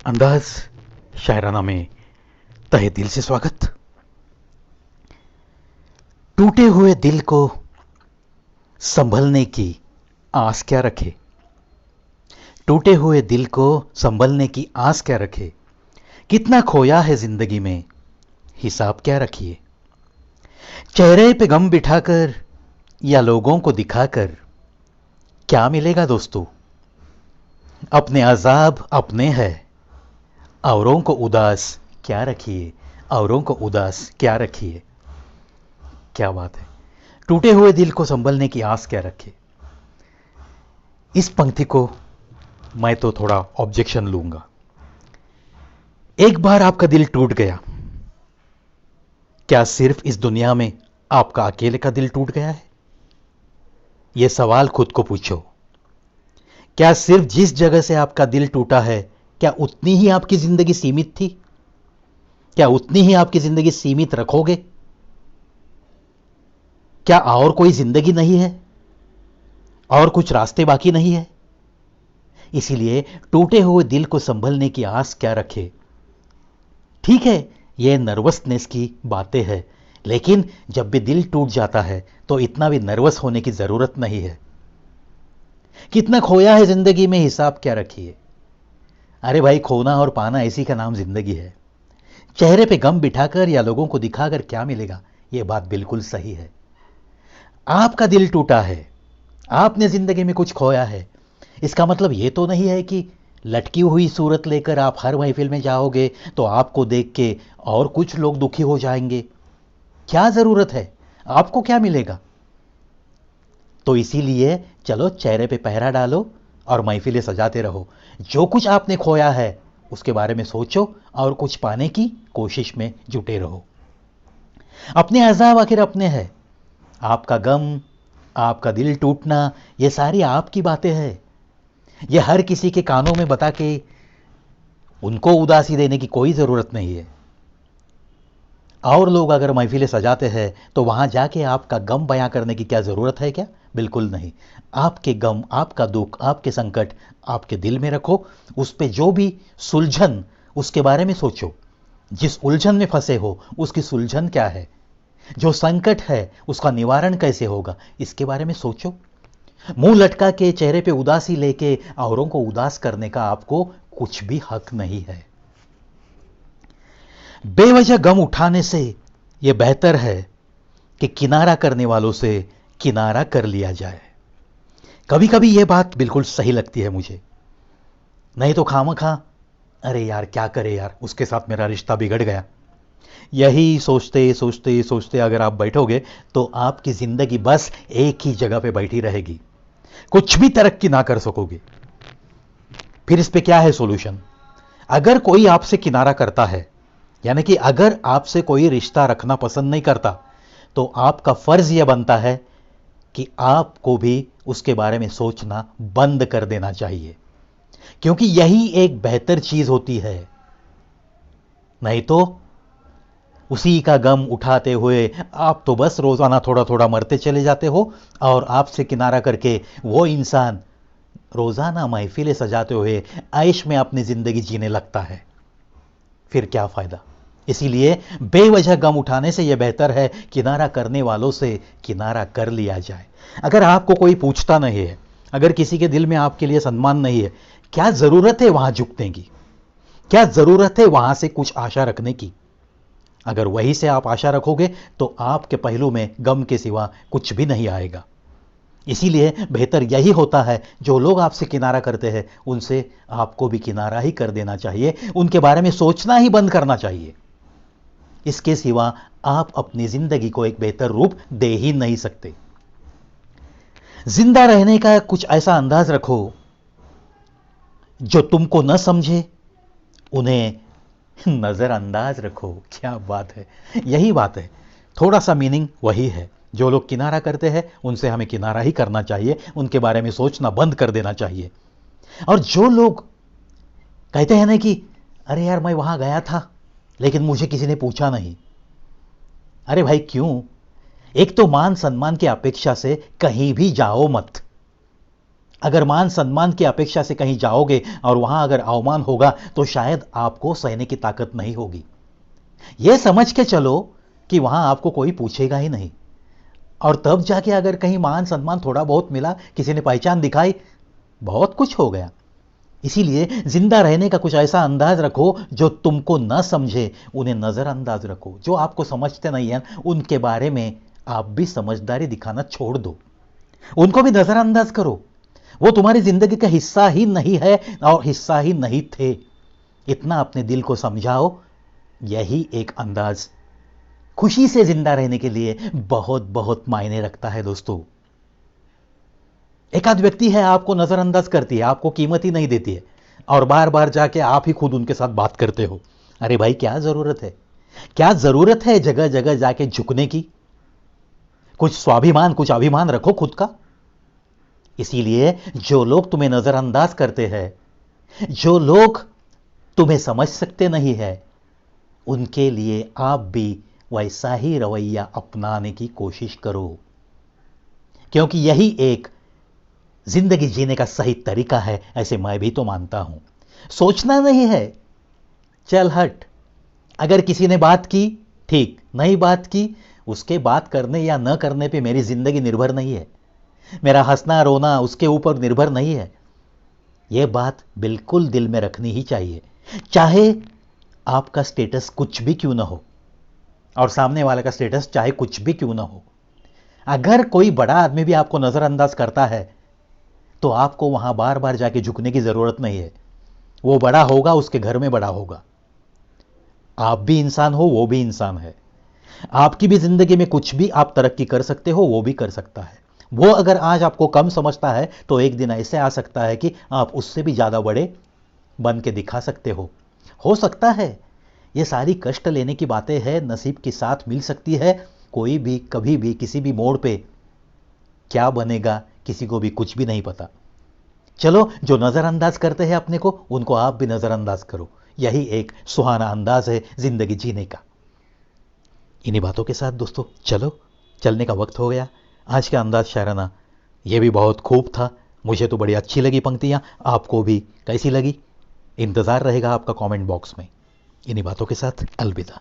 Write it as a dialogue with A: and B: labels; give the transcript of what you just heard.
A: अंदाज शायराना में तहे दिल से स्वागत। टूटे हुए दिल को संभलने की आस क्या रखे। टूटे हुए दिल को संभलने की आस क्या रखे। कितना खोया है जिंदगी में, हिसाब क्या रखिए। चेहरे पे गम बिठाकर या लोगों को दिखाकर क्या मिलेगा दोस्तों। अपने अजाब अपने हैं, औरों को उदास क्या रखिए। औरों को उदास क्या रखिए। क्या बात है। टूटे हुए दिल को संभलने की आस क्या रखे। इस पंक्ति को मैं तो थोड़ा ऑब्जेक्शन लूंगा। एक बार आपका दिल टूट गया, क्या सिर्फ इस दुनिया में आपका अकेले का दिल टूट गया है। यह सवाल खुद को पूछो। क्या सिर्फ जिस जगह से आपका दिल टूटा है, क्या उतनी ही आपकी जिंदगी सीमित थी। क्या उतनी ही आपकी जिंदगी सीमित रखोगे। क्या और कोई जिंदगी नहीं है, और कुछ रास्ते बाकी नहीं है। इसीलिए टूटे हुए दिल को संभलने की आस क्या रखे। ठीक है, यह नर्वसनेस की बातें हैं, लेकिन जब भी दिल टूट जाता है तो इतना भी नर्वस होने की जरूरत नहीं है। कितना खोया है जिंदगी में, हिसाब क्या रखिए। अरे भाई, खोना और पाना इसी का नाम जिंदगी है। चेहरे पे गम बिठाकर या लोगों को दिखाकर क्या मिलेगा, यह बात बिल्कुल सही है। आपका दिल टूटा है, आपने जिंदगी में कुछ खोया है, इसका मतलब यह तो नहीं है कि लटकी हुई सूरत लेकर आप हर महफिल में जाओगे तो आपको देख के और कुछ लोग दुखी हो जाएंगे। क्या जरूरत है, आपको क्या मिलेगा। तो इसीलिए चलो चेहरे पे पहरा डालो और महफिलें सजाते रहो। जो कुछ आपने खोया है उसके बारे में सोचो और कुछ पाने की कोशिश में जुटे रहो। अपने अज़ाब आखिर अपने हैं। आपका गम, आपका दिल टूटना, ये सारी आपकी बातें हैं। ये हर किसी के कानों में बता के उनको उदासी देने की कोई ज़रूरत नहीं है। और लोग अगर महफिलें सजाते हैं तो वहां जाके आपका गम बयां करने की क्या ज़रूरत है क्या। बिल्कुल नहीं। आपके गम, आपका दुख, आपके संकट आपके दिल में रखो। उस पे जो भी सुलझन, उसके बारे में सोचो। जिस उलझन में फंसे हो उसकी सुलझन क्या है। जो संकट है उसका निवारण कैसे होगा, इसके बारे में सोचो। मुंह लटका के चेहरे पे उदासी लेके औरों को उदास करने का आपको कुछ भी हक नहीं है। बेवजह गम उठाने से यह बेहतर है कि किनारा करने वालों से किनारा कर लिया जाए। कभी कभी यह बात बिल्कुल सही लगती है मुझे। नहीं तो खामखा अरे यार क्या करे यार, उसके साथ मेरा रिश्ता बिगड़ गया, यही सोचते सोचते सोचते अगर आप बैठोगे तो आपकी जिंदगी बस एक ही जगह पे बैठी रहेगी, कुछ भी तरक्की ना कर सकोगे। फिर इस पे क्या है सॉल्यूशन। अगर कोई आपसे किनारा करता है, यानी कि अगर आपसे कोई रिश्ता रखना पसंद नहीं करता, तो आपका फर्ज यह बनता है कि आपको भी उसके बारे में सोचना बंद कर देना चाहिए, क्योंकि यही एक बेहतर चीज होती है। नहीं तो उसी का गम उठाते हुए आप तो बस रोजाना थोड़ा थोड़ा मरते चले जाते हो, और आपसे किनारा करके वो इंसान रोजाना महफिलें सजाते हुए ऐश में अपनी जिंदगी जीने लगता है। फिर क्या फायदा। इसीलिए बेवजह गम उठाने से यह बेहतर है किनारा करने वालों से किनारा कर लिया जाए। अगर आपको कोई पूछता नहीं है, अगर किसी के दिल में आपके लिए सम्मान नहीं है, क्या जरूरत है वहां झुकने की। क्या जरूरत है वहां से कुछ आशा रखने की। अगर वहीं से आप आशा रखोगे तो आपके पहलू में गम के सिवा कुछ भी नहीं आएगा। इसीलिए बेहतर यही होता है, जो लोग आपसे किनारा करते हैं उनसे आपको भी किनारा ही कर देना चाहिए, उनके बारे में सोचना ही बंद करना चाहिए। इसके सिवा आप अपनी जिंदगी को एक बेहतर रूप दे ही नहीं सकते। जिंदा रहने का कुछ ऐसा अंदाज रखो, जो तुमको न समझे उन्हें नजरअंदाज रखो। क्या बात है, यही बात है। थोड़ा सा मीनिंग वही है। जो लोग किनारा करते हैं उनसे हमें किनारा ही करना चाहिए, उनके बारे में सोचना बंद कर देना चाहिए। और जो लोग कहते हैं ना कि अरे यार मैं वहां गया था लेकिन मुझे किसी ने पूछा नहीं। अरे भाई क्यों। एक तो मान सम्मान की अपेक्षा से कहीं भी जाओ मत। अगर मान सम्मान की अपेक्षा से कहीं जाओगे और वहां अगर अवमान होगा तो शायद आपको सहने की ताकत नहीं होगी। यह समझ के चलो कि वहां आपको कोई पूछेगा ही नहीं, और तब जाके अगर कहीं मान सम्मान थोड़ा बहुत मिला, किसी ने पहचान दिखाई, बहुत कुछ हो गया। इसीलिए जिंदा रहने का कुछ ऐसा अंदाज रखो जो तुमको न समझे उन्हें नजरअंदाज रखो। जो आपको समझते नहीं है उनके बारे में आप भी समझदारी दिखाना छोड़ दो, उनको भी नजरअंदाज करो। वो तुम्हारी जिंदगी का हिस्सा ही नहीं है और हिस्सा ही नहीं थे। इतना अपने दिल को समझाओ। यही एक अंदाज खुशी से जिंदा रहने के लिए बहुत बहुत मायने रखता है दोस्तों। एक आध व्यक्ति है आपको नजरअंदाज करती है, आपको कीमत ही नहीं देती है, और बार बार जाके आप ही खुद उनके साथ बात करते हो। अरे भाई, क्या जरूरत है? क्या जरूरत है जगह जगह जाके झुकने की? कुछ स्वाभिमान, कुछ अभिमान रखो खुद का। इसीलिए जो लोग तुम्हें नजरअंदाज करते हैं, जो लोग तुम्हें समझ सकते नहीं है, उनके लिए आप भी वैसा ही रवैया अपनाने की कोशिश करो, क्योंकि यही एक जिंदगी जीने का सही तरीका है, ऐसे मैं भी तो मानता हूं। सोचना नहीं है, चल हट। अगर किसी ने बात की ठीक, नहीं बात की, उसके बात करने या न करने पे मेरी जिंदगी निर्भर नहीं है, मेरा हंसना रोना उसके ऊपर निर्भर नहीं है। यह बात बिल्कुल दिल में रखनी ही चाहिए, चाहे आपका स्टेटस कुछ भी क्यों ना हो और सामने वाले का स्टेटस चाहे कुछ भी क्यों ना हो। अगर कोई बड़ा आदमी भी आपको नजरअंदाज करता है तो आपको वहां बार बार जाके झुकने की जरूरत नहीं है। वो बड़ा होगा, उसके घर में बड़ा होगा। आप भी इंसान हो, वो भी इंसान है। आपकी भी जिंदगी में कुछ भी आप तरक्की कर सकते हो, वो भी कर सकता है। वो अगर आज आपको कम समझता है तो एक दिन ऐसे आ सकता है कि आप उससे भी ज्यादा बड़े बन के दिखा सकते हो सकता है। ये सारी कष्ट लेने की बातें हैं, नसीब के साथ मिल सकती है। कोई भी कभी भी किसी भी मोड़ पे क्या बनेगा किसी को भी कुछ भी नहीं पता। चलो, जो नजरअंदाज करते हैं अपने को, उनको आप भी नजरअंदाज करो। यही एक सुहाना अंदाज है जिंदगी जीने का। इन्हीं बातों के साथ दोस्तों, चलो चलने का वक्त हो गया। आज का अंदाज शायराना ये भी बहुत खूब था। मुझे तो बड़ी अच्छी लगी पंक्तियां। आपको भी कैसी लगी? इंतजार रहेगा आपका कमेंट बॉक्स में। इन्हीं बातों के साथ अलविदा।